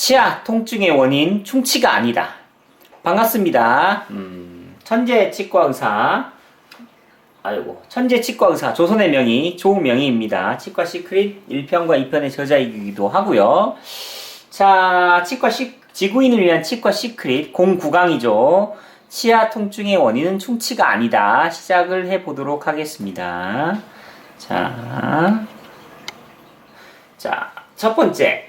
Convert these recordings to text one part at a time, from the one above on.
치아 통증의 원인 충치가 아니다. 반갑습니다. 천재 치과 의사, 천재 치과 의사 조선의 명의 조명희입니다. 치과 시크릿 1편과 2편의 저자이기도 하고요. 자, 지구인을 위한 치과 시크릿 09강이죠. 치아 통증의 원인은 충치가 아니다. 시작을 해보도록 하겠습니다. 자, 첫 번째.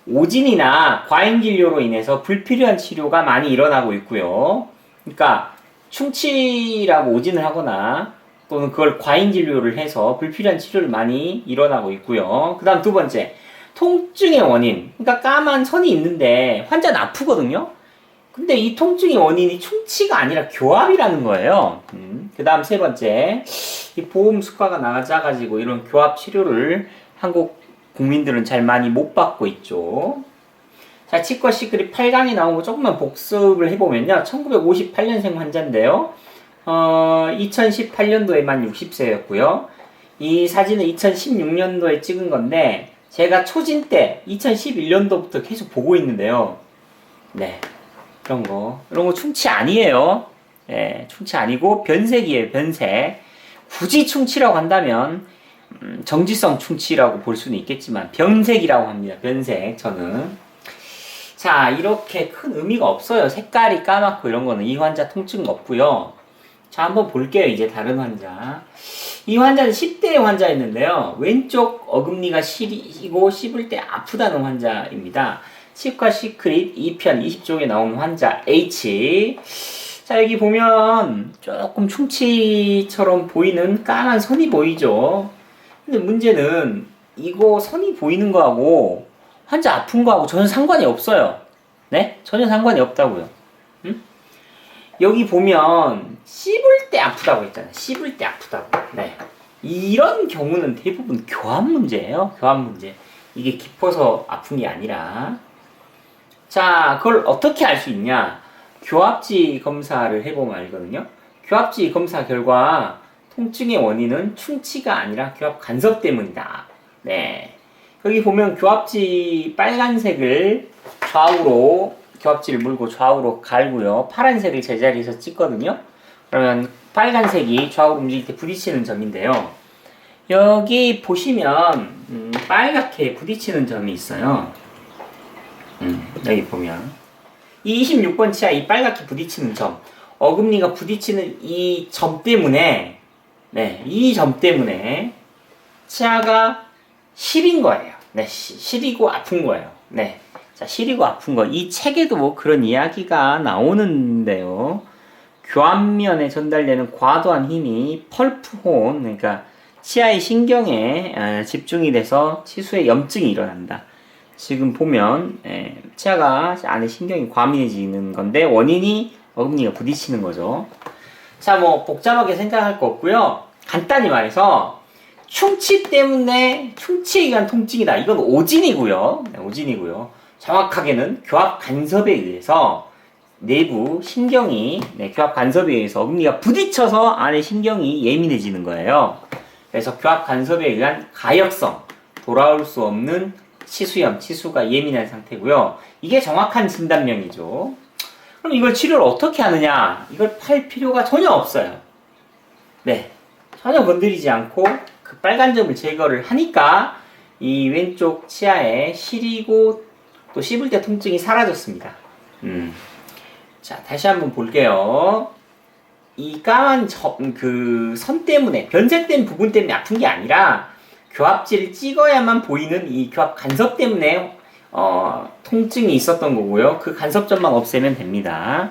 오진이나 과잉진료로 인해서 불필요한 치료가 많이 일어나고 있고요. 그러니까 충치라고 오진을 하거나 또는 그걸 과잉진료를 해서 불필요한 치료를 많이 일어나고 있고요. 그 다음 두 번째, 통증의 원인. 그러니까 까만 선이 있는데 환자는 아프거든요. 근데 이 통증의 원인이 충치가 아니라 교합이라는 거예요. 그 다음 세 번째, 이 보험 수가가 낮아가지고 이런 교합 치료를 한국 국민들은 잘 많이 못 받고 있죠. 자, 치과 시크릿 8강에 나온 거 조금만 복습을 해보면요. 1958년생 환자인데요. 2018년도에 만 60세였고요. 이 사진은 2016년도에 찍은 건데, 제가 초진 때 2011년도부터 계속 보고 있는데요. 네. 이런 거 충치 아니에요. 예, 충치 아니고 변색이에요, 변색. 굳이 충치라고 한다면, 정지성 충치라고 볼 수는 있겠지만 변색이라고 합니다. 변색. 저는 자, 이렇게 큰 의미가 없어요. 색깔이 까맣고 이런 거는 이 환자 통증 없고요. 자, 한번 볼게요. 이제 다른 환자. 이 환자는 10대 환자였는데요. 왼쪽 어금니가 시리고 씹을 때 아프다는 환자입니다. 치과 시크릿 2편 20쪽에 나오는 환자 H. 자, 여기 보면 조금 충치처럼 보이는 까만 선이 보이죠. 근데 문제는 이거 선이 보이는 거하고 환자 아픈 거하고 전혀 상관이 없어요. 네? 전혀 상관이 없다고요. 응? 여기 보면 씹을 때 아프다고 했잖아요. 씹을 때 아프다고. 네. 이런 경우는 대부분 교합 문제예요. 교합 문제. 이게 깊어서 아픈 게 아니라. 자, 그걸 어떻게 알 수 있냐? 교합지 검사를 해보면 알거든요. 교합지 검사 결과 통증의 원인은 충치가 아니라 교합 간섭 때문이다. 네. 여기 보면 교합지 빨간색을 좌우로, 교합지를 물고 좌우로 갈고요. 파란색을 제자리에서 찍거든요. 그러면 빨간색이 좌우로 움직일 때 부딪히는 점인데요. 여기 보시면 빨갛게 부딪히는 점이 있어요. 여기 보면 이 26번 치아 이 빨갛게 부딪히는 점, 어금니가 부딪히는 이 점 때문에, 네, 이 점 때문에 치아가 시린 거예요. 네, 시리고 아픈 거예요. 네, 자, 시리고 아픈 거. 이 책에도 그런 이야기가 나오는데요. 교합면에 전달되는 과도한 힘이 펄프혼, 그러니까 치아의 신경에 집중이 돼서 치수에 염증이 일어난다. 지금 보면 치아가 안에 신경이 과민해지는 건데 원인이 어금니가 부딪히는 거죠. 자, 뭐 복잡하게 생각할 거 없고요. 간단히 말해서 충치에 의한 통증이다. 이건 오진이고요. 네, 오진이고요. 정확하게는 교합 간섭에 의해서 내부 신경이 교합 간섭에 의해서 어금니가 부딪혀서 안에 신경이 예민해지는 거예요. 그래서 교합 간섭에 의한 가역성, 돌아올 수 없는 치수염, 치수가 예민한 상태고요. 이게 정확한 진단명이죠. 그럼 이걸 치료를 어떻게 하느냐? 이걸 팔 필요가 전혀 없어요. 네, 전혀 건드리지 않고 그 빨간 점을 제거를 하니까 이 왼쪽 치아에 시리고 또 씹을 때 통증이 사라졌습니다. 자, 다시 한번 볼게요. 이 까만 그 선 때문에, 변색된 부분 때문에 아픈 게 아니라 교합지를 찍어야만 보이는 이 교합 간섭 때문에 통증이 있었던 거고요. 그 간섭점만 없애면 됩니다.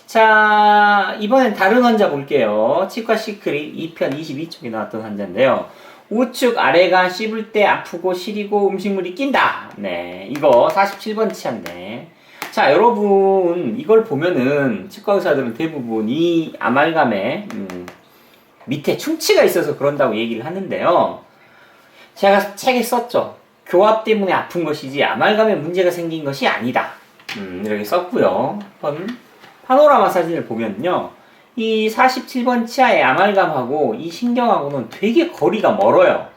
자, 이번엔 다른 환자 볼게요. 치과 시크릿 2편 22쪽에 나왔던 환자인데요. 우측 아래가 씹을 때 아프고 시리고 음식물이 낀다. 네, 이거 47번 치아인데. 자, 여러분 이걸 보면은 치과 의사들은 대부분 이 아말감에 밑에 충치가 있어서 그런다고 얘기를 하는데요. 제가 책에 썼죠. 교합 때문에 아픈 것이지 아말감에 문제가 생긴 것이 아니다. 이렇게 썼고요. 한번 파노라마 사진을 보면요. 이 47번 치아의 아말감하고 이 신경하고는 되게 거리가 멀어요.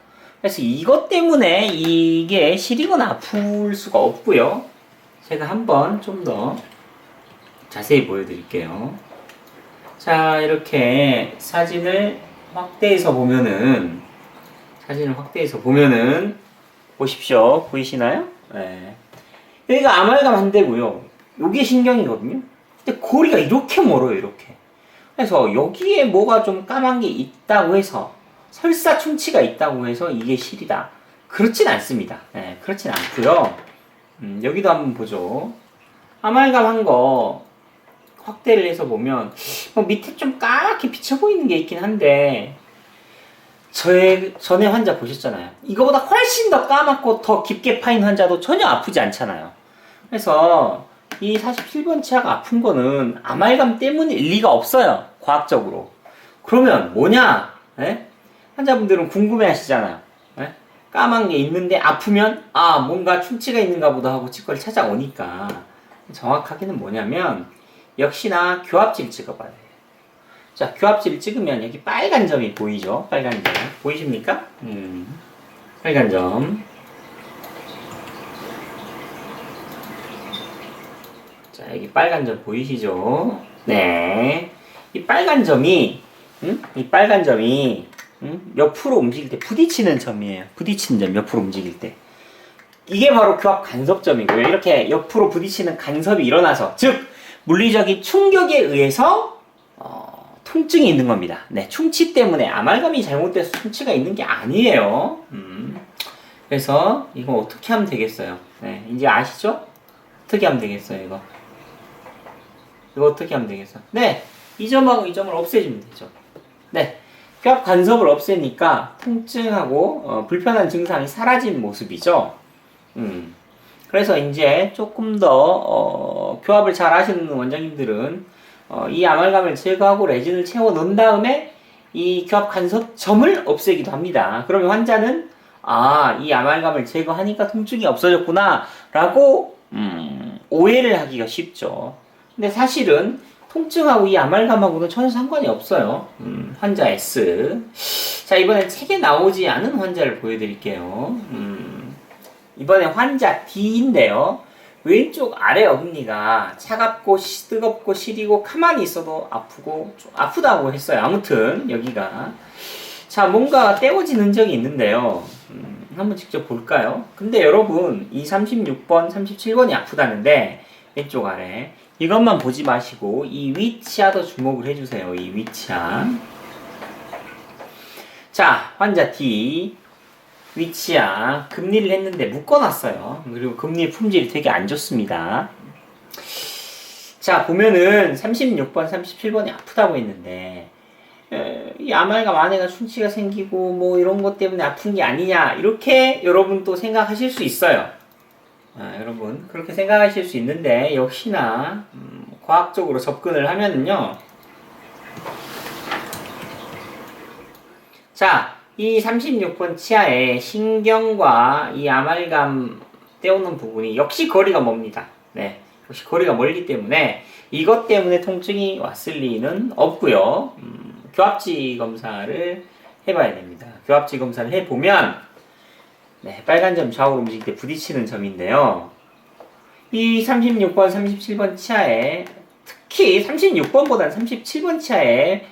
그래서 이것 때문에 이게 시리거나 아플 수가 없고요. 제가 한번 좀 더 자세히 보여드릴게요. 자, 이렇게 사진을 확대해서 보면은, 보십시오. 보이시나요? 네. 여기가 아말감 한 대고요. 요게 신경이거든요. 근데 고리가 이렇게 멀어요, 이렇게. 그래서 여기에 뭐가 좀 까만 게 있다고 해서, 설사 충치가 있다고 해서 이게 실이다. 그렇진 않습니다. 네, 그렇진 않고요. 여기도 한번 보죠. 아말감 한 거 확대를 해서 보면 밑에 좀 까맣게 비쳐 보이는 게 있긴 한데, 전에 환자 보셨잖아요. 이거보다 훨씬 더 까맣고 더 깊게 파인 환자도 전혀 아프지 않잖아요. 그래서 이 47번 치아가 아픈 거는 아말감 때문일 리가 없어요. 과학적으로. 그러면 뭐냐? 에? 환자분들은 궁금해 하시잖아요. 에? 까만 게 있는데 아프면 뭔가 충치가 있는가 보다 하고 치과를 찾아오니까, 정확하게는 뭐냐면 역시나 교합지를 찍어봐야 돼요. 자, 교합지를 찍으면 여기 빨간 점이 보이죠? 빨간 점. 보이십니까? 빨간 점. 자, 여기 빨간 점 보이시죠? 네. 이 빨간 점이, 옆으로 움직일 때 부딪히는 점이에요. 부딪히는 점, 옆으로 움직일 때. 이게 바로 교합 간섭점이고요. 이렇게 옆으로 부딪히는 간섭이 일어나서, 즉, 물리적인 충격에 의해서, 통증이 있는 겁니다. 네, 충치 때문에 아말감이 잘못돼서 충치가 있는 게 아니에요. 그래서 이거 어떻게 하면 되겠어요? 네, 이제 아시죠? 어떻게 하면 되겠어요, 이거? 이거 어떻게 하면 되겠어? 네, 이 점하고 이 점을 없애주면 되죠. 네, 교합 간섭을 없애니까 통증하고 불편한 증상이 사라진 모습이죠. 그래서 이제 조금 더 교합을 잘 하시는 원장님들은 이 아말감을 제거하고 레진을 채워 넣은 다음에 이 교합 간섭점을 없애기도 합니다. 그러면 환자는 이 아말감을 제거하니까 통증이 없어졌구나 라고 오해를 하기가 쉽죠. 근데 사실은 통증하고 이 아말감하고는 전혀 상관이 없어요. 환자 S. 자, 이번엔 책에 나오지 않은 환자를 보여드릴게요. 이번에 환자 D인데요. 왼쪽 아래 어금니가 차갑고 뜨겁고 시리고 가만히 있어도 아프고 좀 아프다고 했어요. 아무튼 여기가 자, 뭔가 떼어진 흔적이 있는데요. 한번 직접 볼까요? 근데 여러분 이 36번, 37번이 아프다는데 왼쪽 아래 이것만 보지 마시고 이 위치아도 주목을 해주세요. 이 위치아. 자, 환자 D 위치아 금리를 했는데 묶어놨어요. 그리고 금리 품질이 되게 안 좋습니다. 자, 보면은 36번, 37번이 아프다고 했는데 이 아말감 안에가 충치가 생기고 뭐 이런 것 때문에 아픈 게 아니냐 이렇게 여러분 또 생각하실 수 있어요. 여러분 그렇게 생각하실 수 있는데 역시나 과학적으로 접근을 하면은요. 자, 이 36번 치아에 신경과 이 아말감 떼우는 부분이 역시 거리가 멉니다. 네, 역시 거리가 멀기 때문에 이것 때문에 통증이 왔을 리는 없고요. 교합지 검사를 해봐야 됩니다. 교합지 검사를 해보면 네, 빨간 점 좌우로 움직일 때 부딪히는 점인데요. 이 36번, 37번 치아에 특히 36번보다는 37번 치아에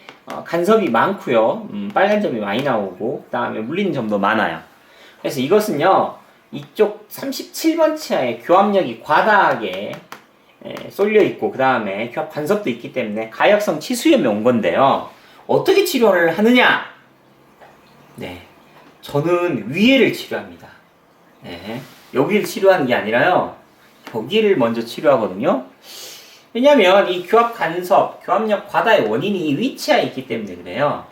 간섭이 많고요. 빨간 점이 많이 나오고 그 다음에 물리는 점도 많아요. 그래서 이것은요. 이쪽 37번 치아에 교합력이 과다하게 쏠려 있고 그 다음에 교합 간섭도 있기 때문에 가역성 치수염이 온 건데요. 어떻게 치료를 하느냐? 네, 저는 위에를 치료합니다. 네, 여기를 치료하는 게 아니라요. 여기를 먼저 치료하거든요. 왜냐면 이 교합 간섭, 교합력 과다의 원인이 이 위치에 있기 때문에 그래요.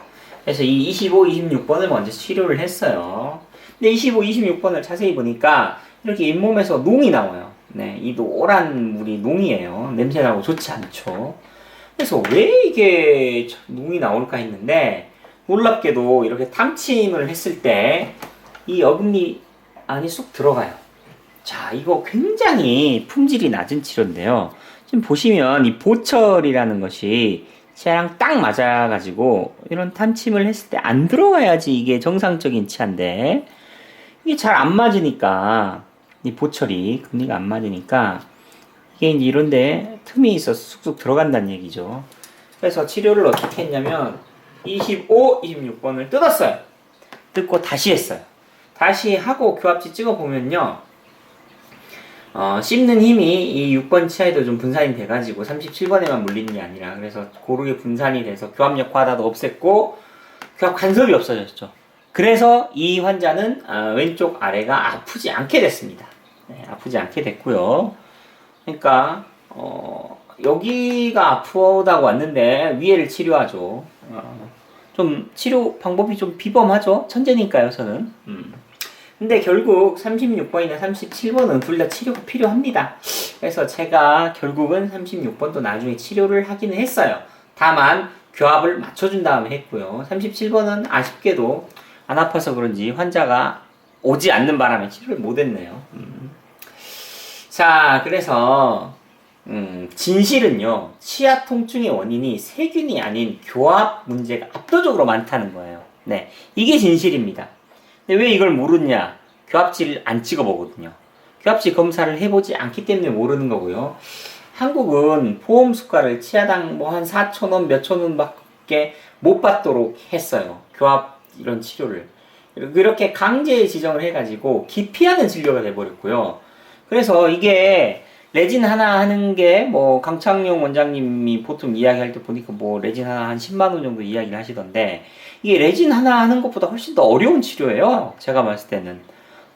그래서 이 25, 26번을 먼저 치료를 했어요. 근데 25, 26번을 자세히 보니까 이렇게 잇몸에서 농이 나와요. 네, 이 노란 물이 농이에요. 냄새나고 좋지 않죠. 그래서 왜 이게 농이 나올까 했는데 놀랍게도 이렇게 탐침을 했을 때 이 어금니 안이 쑥 들어가요. 자, 이거 굉장히 품질이 낮은 치료인데요. 지금 보시면 이 보철이라는 것이 치아랑 딱 맞아가지고 이런 탐침을 했을 때 안 들어가야지 이게 정상적인 치아인데 이게 잘 안 맞으니까 이 보철이 금리가 안 맞으니까 이게 이제 이런데 틈이 있어서 쑥쑥 들어간다는 얘기죠. 그래서 치료를 어떻게 했냐면 25, 26번을 뜯었어요. 뜯고 다시 했어요. 다시 하고 교합지 찍어보면요. 씹는 힘이 이 6번 치아에도 좀 분산이 돼가지고 37번에만 물리는 게 아니라 그래서 고르게 분산이 돼서 교합력 과다도 없앴고 교합 간섭이 없어졌죠. 그래서 이 환자는 왼쪽 아래가 아프지 않게 됐습니다. 네, 아프지 않게 됐고요. 그러니까 여기가 아프다고 왔는데 위에를 치료하죠. 좀 치료 방법이 좀 비범하죠. 천재니까요, 저는. 근데 결국 36번이나 37번은 둘 다 치료가 필요합니다. 그래서 제가 결국은 36번도 나중에 치료를 하기는 했어요. 다만 교합을 맞춰준 다음에 했고요. 37번은 아쉽게도 안 아파서 그런지 환자가 오지 않는 바람에 치료를 못했네요. 자, 그래서 진실은요, 치아 통증의 원인이 세균이 아닌 교합 문제가 압도적으로 많다는 거예요. 네, 이게 진실입니다. 근데 왜 이걸 모르냐? 교합지를 안 찍어보거든요. 교합지 검사를 해보지 않기 때문에 모르는 거고요. 한국은 보험 수가를 치아당 뭐 한 4,000원, 몇천 원밖에 못 받도록 했어요. 교합 이런 치료를. 그렇게 강제 지정을 해가지고 기피하는 진료가 돼버렸고요. 그래서 이게 레진 하나 하는 게 뭐 강창용 원장님이 보통 이야기할 때 보니까 뭐 레진 하나 한 10만 원 정도 이야기를 하시던데 이게 레진 하나 하는 것보다 훨씬 더 어려운 치료예요. 제가 봤을 때는.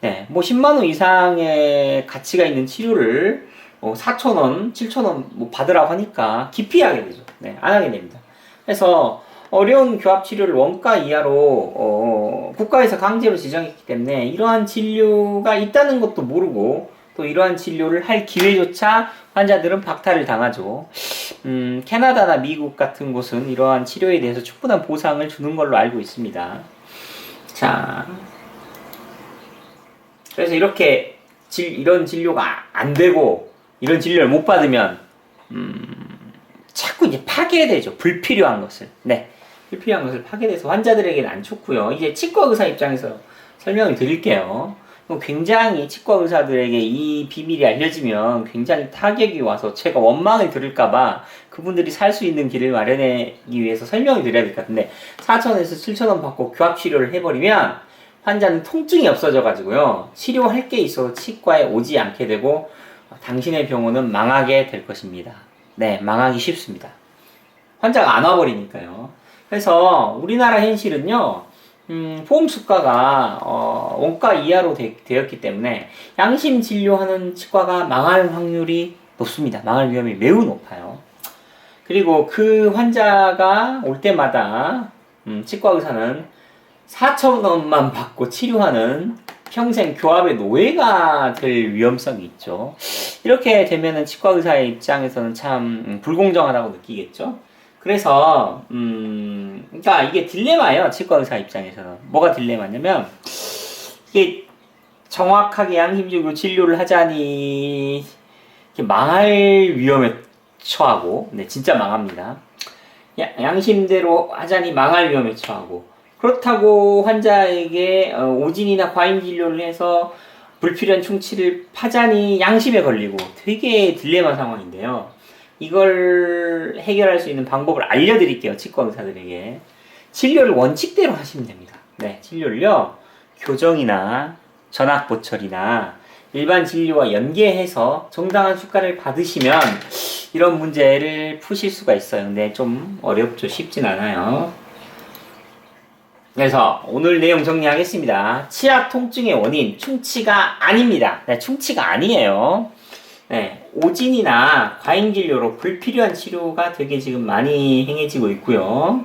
네, 뭐 10만 원 이상의 가치가 있는 치료를 4,000원, 7,000원 뭐 받으라고 하니까 기피하게 되죠. 네, 안 하게 됩니다. 그래서 어려운 교합 치료를 원가 이하로 국가에서 강제로 지정했기 때문에 이러한 진료가 있다는 것도 모르고 또 이러한 진료를 할 기회조차 환자들은 박탈을 당하죠. 캐나다나 미국 같은 곳은 이러한 치료에 대해서 충분한 보상을 주는 걸로 알고 있습니다. 자, 그래서 이렇게 이런 진료가 안 되고 이런 진료를 못 받으면 자꾸 이제 파괴되죠. 불필요한 것을. 네, 불필요한 것을 파괴돼서 환자들에게는 안 좋고요. 이제 치과 의사 입장에서 설명을 드릴게요. 굉장히 치과 의사들에게 이 비밀이 알려지면 굉장히 타격이 와서 제가 원망을 들을까봐 그분들이 살 수 있는 길을 마련하기 위해서 설명을 드려야 될 것 같은데 4,000원에서 7,000원 받고 교합 치료를 해버리면 환자는 통증이 없어져 가지고요 치료할 게 있어서 치과에 오지 않게 되고 당신의 병원은 망하게 될 것입니다. 네, 망하기 쉽습니다. 환자가 안 와버리니까요. 그래서 우리나라 현실은요 보험 수가가 원가 이하로 되었기 때문에 양심 진료하는 치과가 망할 확률이 높습니다. 망할 위험이 매우 높아요. 그리고 그 환자가 올 때마다 치과 의사는 4,000원만 받고 치료하는 평생 교합의 노예가 될 위험성이 있죠. 이렇게 되면은 치과 의사의 입장에서는 참 불공정하다고 느끼겠죠. 그래서 그러니까 이게 딜레마예요. 치과 의사 입장에서는. 뭐가 딜레마냐면 이게 정확하게 양심적으로 진료를 하자니 망할 위험에 처하고, 네, 진짜 망합니다. 양심대로 하자니 망할 위험에 처하고, 그렇다고 환자에게 오진이나 과잉 진료를 해서 불필요한 충치를 파자니 양심에 걸리고 되게 딜레마 상황인데요. 이걸 해결할 수 있는 방법을 알려드릴게요. 치과 의사들에게. 진료를 원칙대로 하시면 됩니다. 네, 진료를요. 교정이나 전학보철이나 일반 진료와 연계해서 정당한 수가를 받으시면 이런 문제를 푸실 수가 있어요. 근데 좀 어렵죠. 쉽진 않아요. 그래서 오늘 내용 정리하겠습니다. 치아 통증의 원인, 충치가 아닙니다. 네, 충치가 아니에요. 네, 오진이나 과잉 진료로 불필요한 치료가 되게 지금 많이 행해지고 있고요.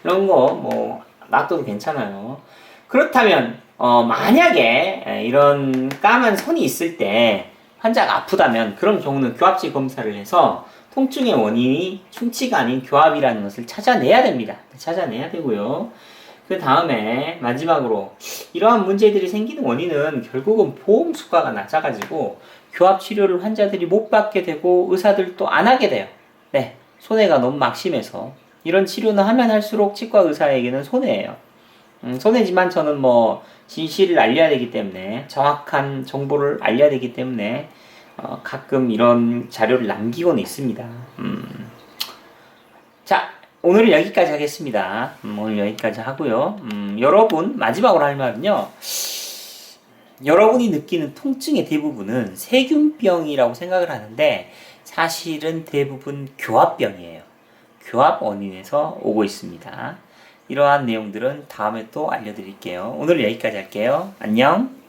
이런 거 뭐 놔둬도 괜찮아요. 그렇다면 만약에 이런 까만 선이 있을 때 환자가 아프다면 그런 경우는 교합지 검사를 해서 통증의 원인이 충치가 아닌 교합이라는 것을 찾아내야 됩니다. 찾아내야 되고요. 그 다음에 마지막으로 이러한 문제들이 생기는 원인은 결국은 보험 수가가 낮아가지고 교합 치료를 환자들이 못 받게 되고 의사들도 안 하게 돼요. 네, 손해가 너무 막심해서 이런 치료는 하면 할수록 치과 의사에게는 손해예요. 손해지만 저는 뭐 진실을 알려야 되기 때문에 정확한 정보를 알려야 되기 때문에 가끔 이런 자료를 남기고는 있습니다. 자, 오늘은 여기까지 하겠습니다. 오늘 여기까지 하고요. 여러분, 마지막으로 할 말은요. 여러분이 느끼는 통증의 대부분은 세균병이라고 생각을 하는데 사실은 대부분 교합병이에요. 교합 원인에서 오고 있습니다. 이러한 내용들은 다음에 또 알려드릴게요. 오늘 여기까지 할게요. 안녕.